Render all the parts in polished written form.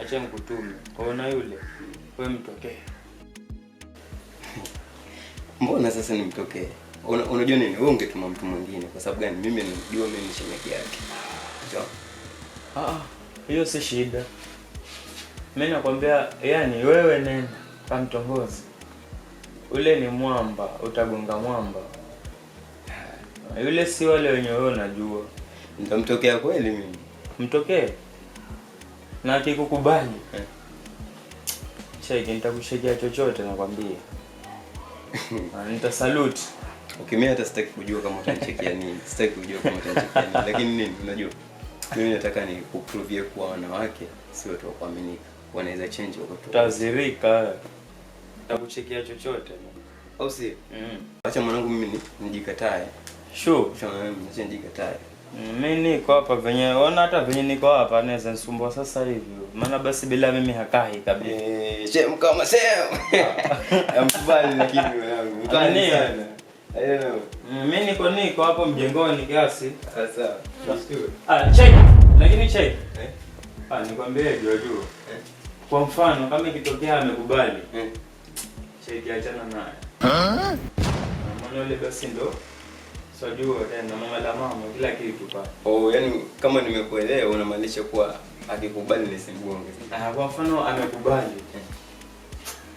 acha nikutume. Kwaona yule, wewe mtokee. Mbona sasa nimtokee? Unajua nini? Wewe ungetuma mtu mwingine kwa sababu gani? Mimi najua mimi ni shemeji yake. Sawa? Hiyo si shida. Mimi nakwambia yani wewe nenda kamtongozi. Ule ni mwamba, utagonga mwamba. Yule si wale wenye wewe unajua. Nitamtokea kweli mimi. Mtokee. Na akikukubali. Cheki nitakushikia chochote nakwambia. Nitasalute. Okay, mimi hata sitaki kujua kama utanichekia nini. Sitaki kujua kama utanichekia nini. Lakini nini unajua? Mimi nataka ni kuprove kuwa wanawake si watu wa kuaminika. Wanaweza change wakati. Tazirika. Nitakuchekia chochote. Au si? Acha mwanangu mimi nijikatae. Sure. Acha nijikatae. Mimi niko hapa venye ona hata venye niko hapa naweza nisumbua sasa hivi. Maana basi bila mimi hakai kabisa. Shem kama shem. Amkubali lakini mwanangu. Mkali sana. Mimi niko hapo mjengoni kiasi. Sasa. Check. Lakini check. Nikwambie juu. Kwa mfano kama ikitokea amekubali. Check achana naye. Maana ile basi ndo sijui tena mama kila kitu pa. Yani kama nimekuelewa unamaanisha kuwa akikubali nisimgonge. Kwa mfano amekubali.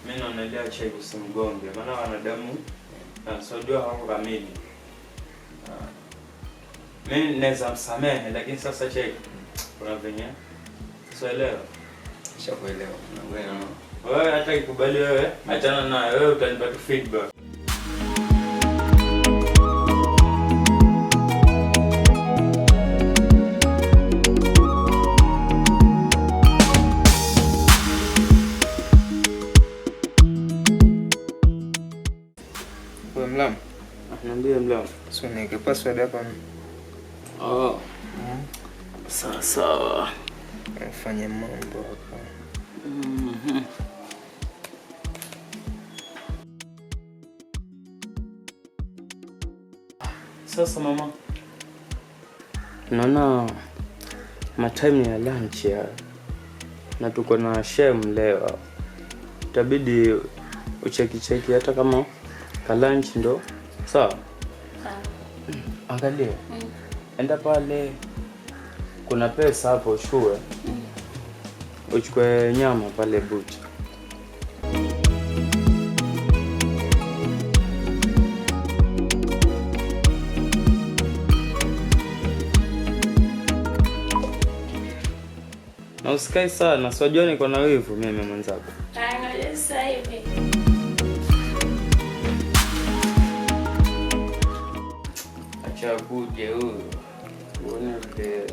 Mimi naonelea check usimgonge. Maana wanadamu sijui hawako kamili. Mimi naweza msamehe lakini sasa check kuna venye sielewa. Nishakuelewa. Wewe hata ikubali wewe achana naye, wewe utanipa tu feedback. Wewe Mlam. Niambie Mlam. Sio nike password hapa. Sawa. Ufanye mambo hapa. Sasa mama. Naona matime ya lunch ya. Na tuko na shem leo. Itabidi ucheki hata kama ka lunch ndo. Sawa? Angalia. Enda pale kuna pesa hapo uchukue. Uchukue nyama pale bucha. Na usikai sana, siwajua niko na wivu mimi mwenzako. Ngoja sasa hivi. Acha buje huyo. Uone vile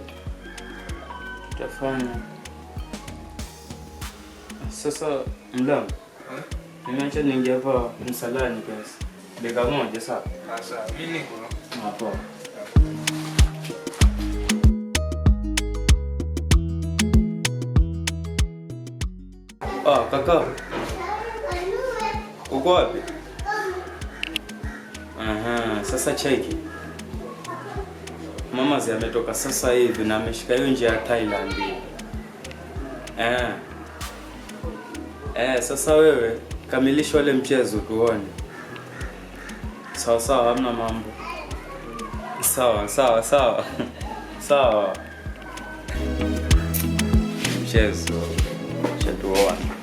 tutafanya. Sasa Mlam. Nimeacha niingia hapa msalani kiasi. Dakika moja sawa? Sasa mimi niko hapo. Kaka. Uko wapi? Sasa cheki. Mama ametoka sasa hivi na ameshika hiyo njia ya Thailand. Sasa wewe kamilisha wale mchezo tuone. Sawa, hamna mambo. Sawa. Mchezo. Chatuone.